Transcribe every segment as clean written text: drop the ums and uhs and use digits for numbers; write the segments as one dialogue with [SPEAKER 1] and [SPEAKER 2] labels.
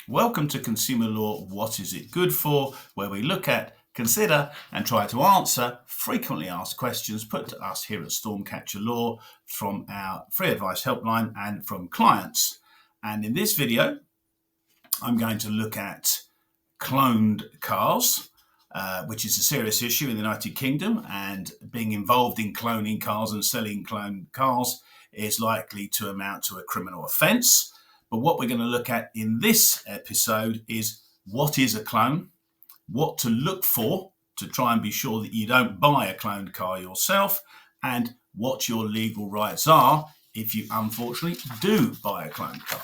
[SPEAKER 1] Welcome to Consumer Law, What is it good for? Where we look at, consider and try to answer frequently asked questions put to us here at Stormcatcher Law from our free advice helpline and from clients. And in this video, I'm going to look at cloned cars, which is a serious issue in the United Kingdom, and being involved in cloning cars and selling cloned cars is likely to amount to a criminal offence. But what we're going to look at in this episode is what is a clone, what to look for to try and be sure that you don't buy a cloned car yourself, and what your legal rights are if you unfortunately do buy a cloned car.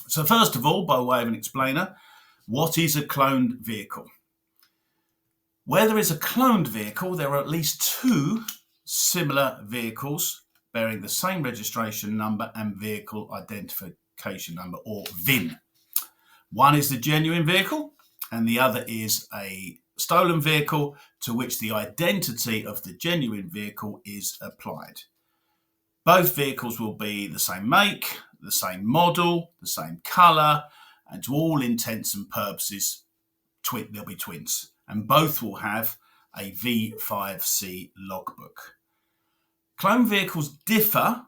[SPEAKER 1] So first of all, by way of an explainer, what is a cloned vehicle? Where there is a cloned vehicle, there are at least two similar vehicles bearing the same registration number and vehicle identification number, or VIN. One is the genuine vehicle and the other is a stolen vehicle to which the identity of the genuine vehicle is applied. Both vehicles will be the same make, the same model, the same colour, and to all intents and purposes, they'll be twins. And both will have a V5C logbook. Clone vehicles differ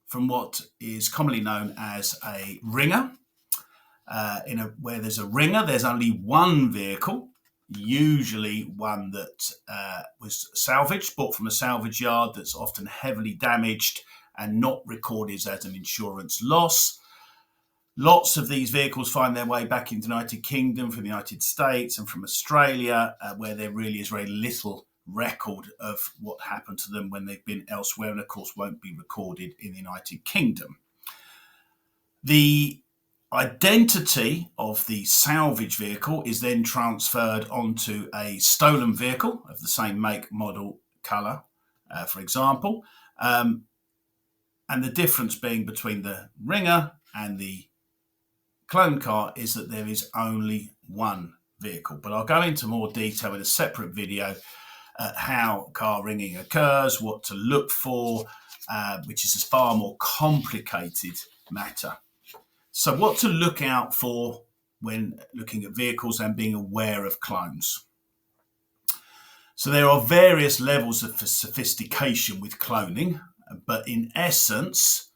[SPEAKER 1] from what is commonly known as a ringer. Where there's a ringer, there's only one vehicle, usually one that was salvaged, bought from a salvage yard, that's often heavily damaged and not recorded as an insurance loss. Lots of these vehicles find their way back into the United Kingdom from the United States and from Australia, where there really is very little record of what happened to them when they've been elsewhere, and of course won't be recorded in the United Kingdom. The identity of the salvage vehicle is then transferred onto a stolen vehicle of the same make, model, colour, for example, and the difference being between the ringer and the clone car is that there is only one vehicle. But I'll go into more detail in a separate video how car ringing occurs, what to look for, which is a far more complicated matter. So what to look out for when looking at vehicles and being aware of clones. So there are various levels of sophistication with cloning, but in essence,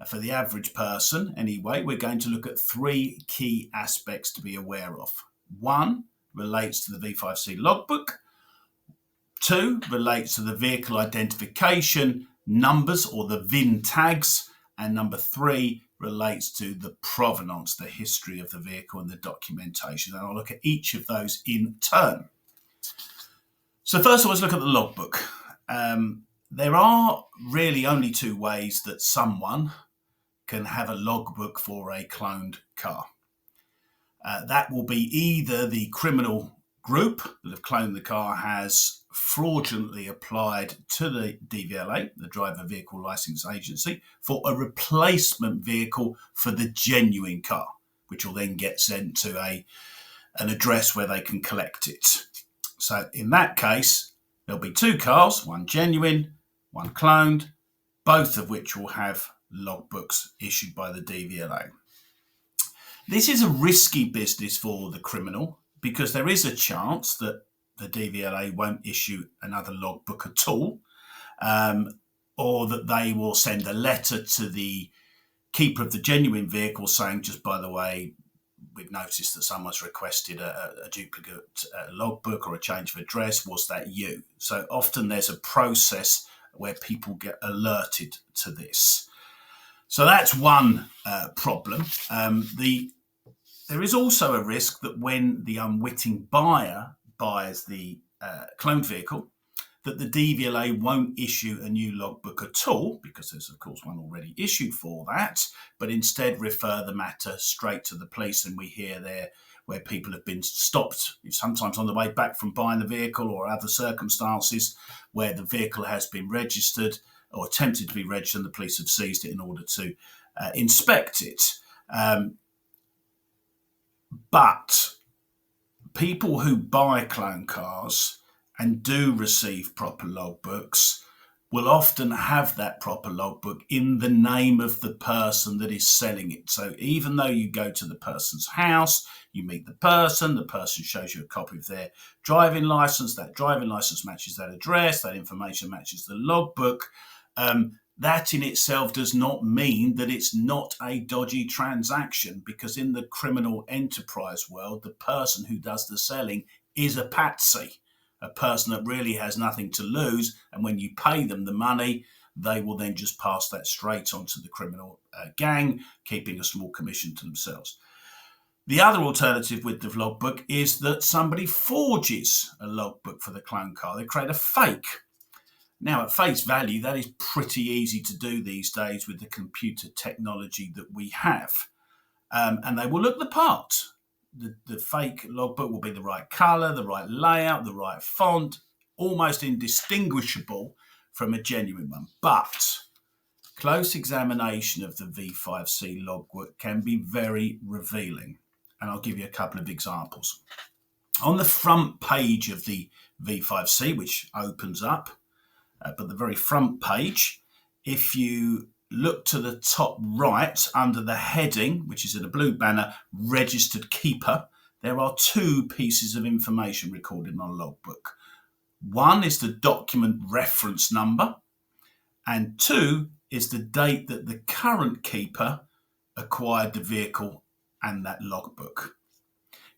[SPEAKER 1] for the average person anyway, we're going to look at three key aspects to be aware of. One relates to the V5C logbook. Two relates to the vehicle identification numbers, or the VIN tags. And number three relates to the provenance, the history of the vehicle and the documentation. And I'll look at each of those in turn. So first of all, let's look at the logbook. There are really only two ways that someone can have a logbook for a cloned car. That will be either the criminal group that have cloned the car has fraudulently applied to the DVLA, the Driver Vehicle Licence Agency, for a replacement vehicle for the genuine car, which will then get sent to an address where they can collect it. So in that case, there'll be two cars, one genuine, one cloned, both of which will have logbooks issued by the DVLA. This is a risky business for the criminal because there is a chance that the DVLA won't issue another logbook at all, or that they will send a letter to the keeper of the genuine vehicle saying, just by the way, we've noticed that someone's requested a duplicate logbook or a change of address. Was that you? So often there's a process where people get alerted to this. So that's one problem. There is also a risk that when the unwitting buyer buys the cloned vehicle, that the DVLA won't issue a new logbook at all, because there's of course one already issued for that, but instead refer the matter straight to the police. And we hear there where people have been stopped, sometimes on the way back from buying the vehicle, or other circumstances where the vehicle has been registered or attempted to be registered and the police have seized it in order to inspect it. But people who buy clone cars and do receive proper logbooks will often have that proper logbook in the name of the person that is selling it. So even though you go to the person's house, you meet the person shows you a copy of their driving license, that driving license matches that address, that information matches the logbook. That in itself does not mean that it's not a dodgy transaction, because in the criminal enterprise world, the person who does the selling is a patsy, a person that really has nothing to lose. And when you pay them the money, they will then just pass that straight on to the criminal gang, keeping a small commission to themselves. The other alternative with the logbook is that somebody forges a logbook for the clone car. They create a fake. Now, at face value, that is pretty easy to do these days with the computer technology that we have. And they will look the part. The fake logbook will be the right colour, the right layout, the right font, almost indistinguishable from a genuine one. But close examination of the V5C logbook can be very revealing. And I'll give you a couple of examples. On the front page of the V5C, which opens up, but the very front page, if you look to the top right under the heading, which is in a blue banner, registered keeper, there are two pieces of information recorded on a logbook. One is the document reference number, and two is the date that the current keeper acquired the vehicle and that logbook.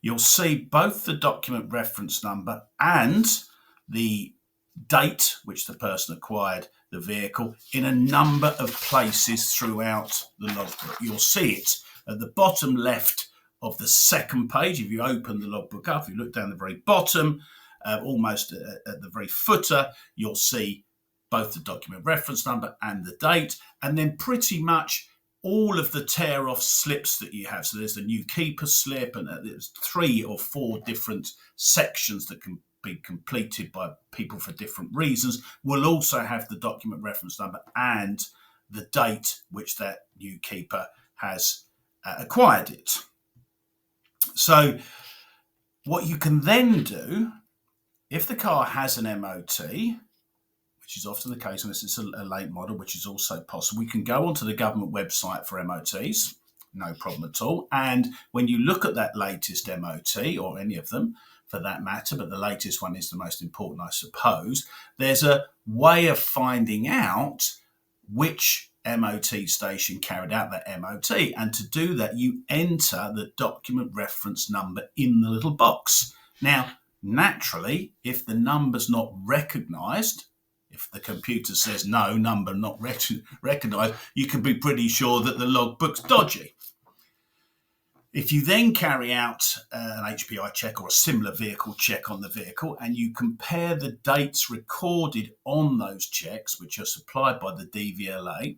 [SPEAKER 1] You'll see both the document reference number and the date which the person acquired the vehicle in a number of places throughout the logbook. You'll see it at the bottom left of the second page. If you open the logbook up, if you look down the very bottom, almost at the very footer, you'll see both the document reference number and the date, and then pretty much all of the tear-off slips that you have. So there's the new keeper slip, and there's 3 or 4 different sections that can be completed by people for different reasons. Will also have the document reference number and the date which that new keeper has acquired it. So what you can then do, if the car has an MOT, which is often the case unless it's a late model, which is also possible, we can go onto the government website for MOTs, no problem at all. And when you look at that latest MOT, or any of them for that matter, but the latest one is the most important, I suppose, there's a way of finding out which MOT station carried out that MOT. And to do that, you enter the document reference number in the little box. Now, naturally, if the number's not recognised, if the computer says no, number not recognised, you can be pretty sure that the logbook's dodgy. If you then carry out an HPI check or a similar vehicle check on the vehicle, and you compare the dates recorded on those checks, which are supplied by the DVLA,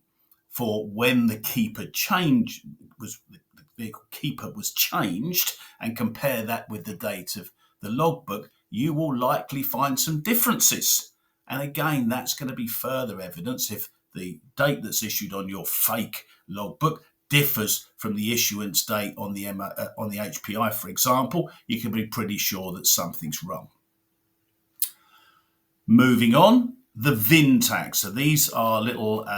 [SPEAKER 1] for when the keeper the vehicle keeper was changed, and compare that with the date of the logbook, you will likely find some differences. And again, that's going to be further evidence if the date that's issued on your fake logbook differs from the issuance date on the HPI, for example. You can be pretty sure that something's wrong. Moving on, the VIN tags. So these are little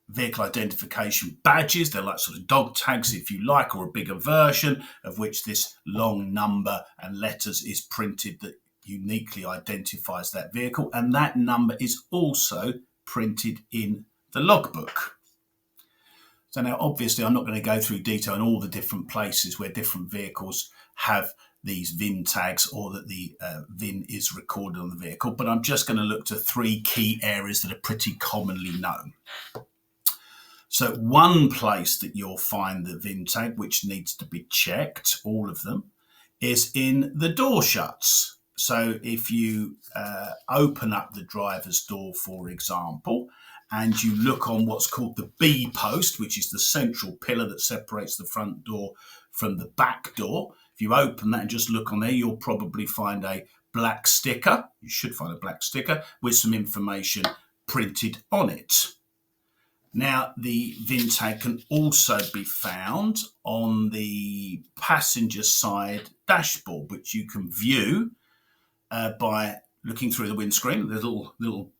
[SPEAKER 1] vehicle identification badges. They're like sort of dog tags, if you like, or a bigger version of which this long number and letters is printed that uniquely identifies that vehicle, and that number is also printed in the logbook. So now, obviously, I'm not going to go through detail on all the different places where different vehicles have these VIN tags, or that the VIN is recorded on the vehicle, but I'm just going to look to 3 key areas that are pretty commonly known. So one place that you'll find the VIN tag, which needs to be checked, all of them, is in the door shuts. So if you open up the driver's door, for example, and you look on what's called the B post, which is the central pillar that separates the front door from the back door. If you open that and just look on there, you'll probably find a black sticker. You should find a black sticker with some information printed on it. Now, the VIN tag can also be found on the passenger side dashboard, which you can view by looking through the windscreen. There's a little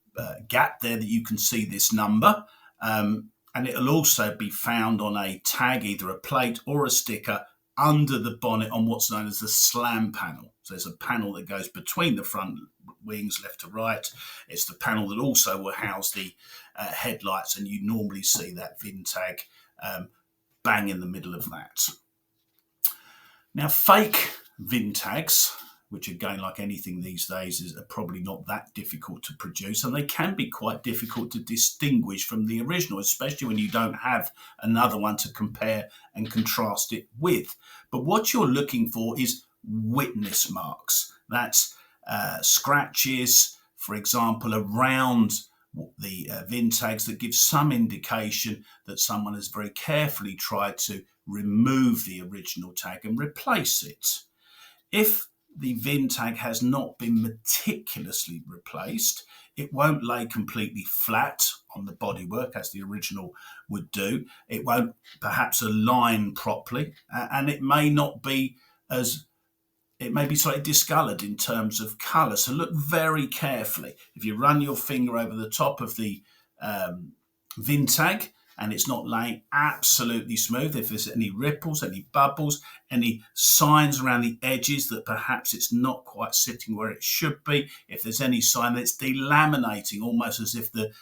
[SPEAKER 1] gap there that you can see this number. And it'll also be found on a tag, either a plate or a sticker, under the bonnet on what's known as the slam panel. So there's a panel that goes between the front wings, left to right. It's the panel that also will house the headlights, and you normally see that VIN tag bang in the middle of that. Now, fake VIN tags, which again, like anything these days, are probably not that difficult to produce, and they can be quite difficult to distinguish from the original, especially when you don't have another one to compare and contrast it with. But what you're looking for is witness marks. That's scratches, for example, around the VIN tags that give some indication that someone has very carefully tried to remove the original tag and replace it. If the VIN tag has not been meticulously replaced, it won't lay completely flat on the bodywork as the original would do. It won't perhaps align properly, and it may not be it may be slightly discoloured in terms of colour. So look very carefully. If you run your finger over the top of the VIN tag and it's not laying absolutely smooth, if there's any ripples, any bubbles, any signs around the edges that perhaps it's not quite sitting where it should be, if there's any sign that it's delaminating, almost as if the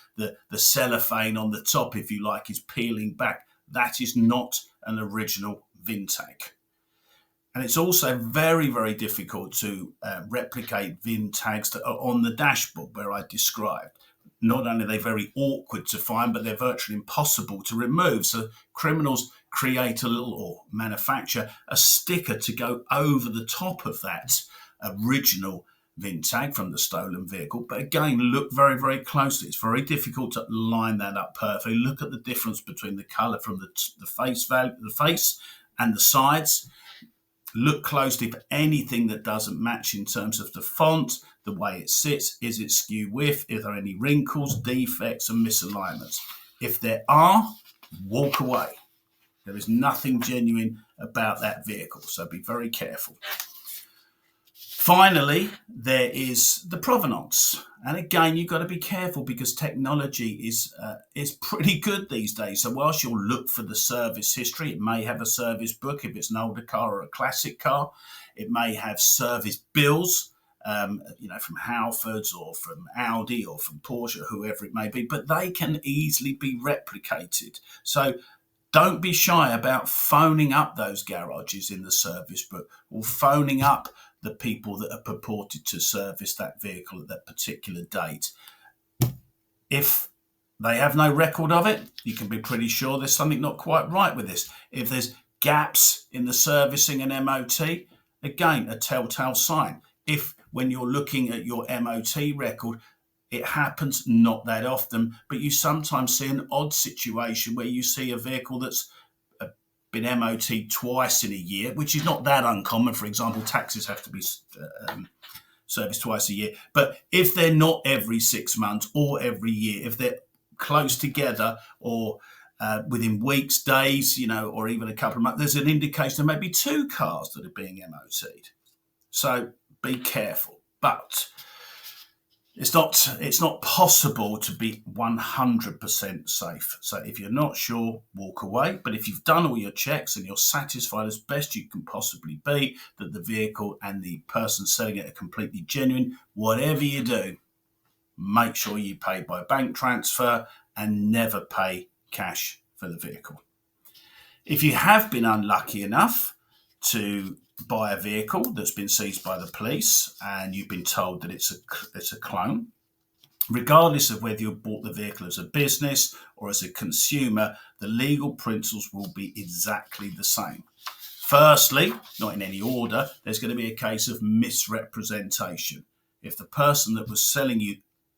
[SPEAKER 1] cellophane on the top, if you like, is peeling back, that is not an original VIN tag. And it's also very, very difficult to replicate VIN tags that are on the dashboard where I described. Not only are they very awkward to find, but they're virtually impossible to remove. So criminals create or manufacture a sticker to go over the top of that original VIN tag from the stolen vehicle. But again, look very, very closely. It's very difficult to line that up perfectly. Look at the difference between the colour from the face value, the face and the sides. Look closely for anything that doesn't match in terms of the font, the way it sits. Is it skew width? Are there any wrinkles, defects, and misalignments? If there are, walk away. There is nothing genuine about that vehicle, so be very careful. Finally, there is the provenance. And again, you've got to be careful because technology is pretty good these days. So whilst you'll look for the service history, it may have a service book if it's an older car or a classic car. It may have service bills, from Halfords or from Audi or from Porsche, whoever it may be, but they can easily be replicated. So don't be shy about phoning up those garages in the service book or phoning up the people that are purported to service that vehicle at that particular date. If they have no record of it, you can be pretty sure there's something not quite right with this. If there's gaps in the servicing and MOT, again, a telltale sign. If when you're looking at your MOT record, it happens not that often, but you sometimes see an odd situation where you see a vehicle that's been MOT'd twice in a year, which is not that uncommon. For example, taxis have to be serviced twice a year. But if they're not every 6 months or every year, if they're close together or within weeks, days, or even a couple of months, there's an indication there may be two cars that are being MOT'd. So be careful. But it's not possible to be 100% safe. So if you're not sure, walk away. But if you've done all your checks and you're satisfied as best you can possibly be that the vehicle and the person selling it are completely genuine, whatever you do, make sure you pay by bank transfer and never pay cash for the vehicle. If you have been unlucky enough to buy a vehicle that's been seized by the police and you've been told that it's a clone, regardless of whether you bought the vehicle as a business or as a consumer, the legal principles will be exactly the same. Firstly, not in any order, there's going to be a case of misrepresentation. If the person that was selling you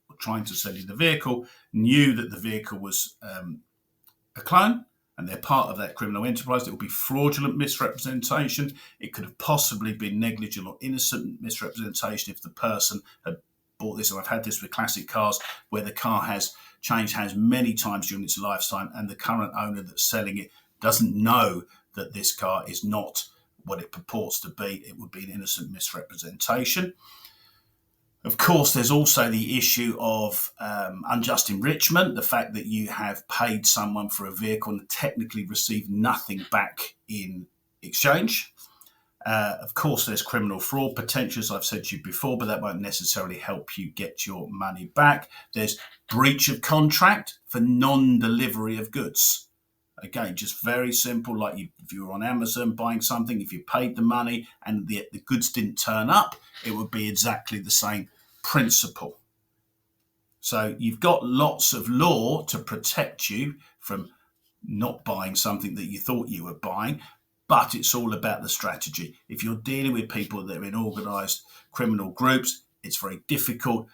[SPEAKER 1] or trying to sell you the vehicle knew that the vehicle was a clone, and they're part of that criminal enterprise, it will be fraudulent misrepresentation. It could have possibly been negligent or innocent misrepresentation if the person had bought this, and I've had this with classic cars, where the car has changed hands many times during its lifetime, and the current owner that's selling it doesn't know that this car is not what it purports to be. It would be an innocent misrepresentation. Of course, there's also the issue of unjust enrichment, the fact that you have paid someone for a vehicle and technically received nothing back in exchange. Of course, there's criminal fraud potential, as I've said to you before, but that won't necessarily help you get your money back. There's breach of contract for non-delivery of goods. Again, just very simple, like if you were on Amazon buying something, if you paid the money and the goods didn't turn up, it would be exactly the same principle. So you've got lots of law to protect you from not buying something that you thought you were buying, but it's all about the strategy. If you're dealing with people that are in organised criminal groups, it's very difficult.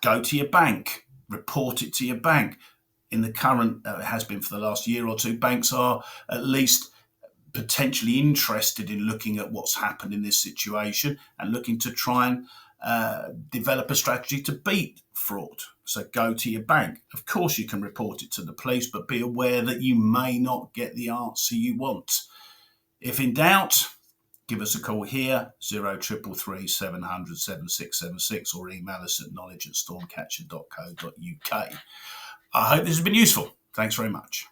[SPEAKER 1] Go to your bank, report it to your bank. In the current, it has been for the last year or two, banks are at least potentially interested in looking at what's happened in this situation and looking to try and develop a strategy to beat fraud. So go to your bank. Of course, you can report it to the police, but be aware that you may not get the answer you want. If in doubt, give us a call here, 0333 700 7676, or email us at knowledge@stormcatcher.co.uk. I hope this has been useful. Thanks very much.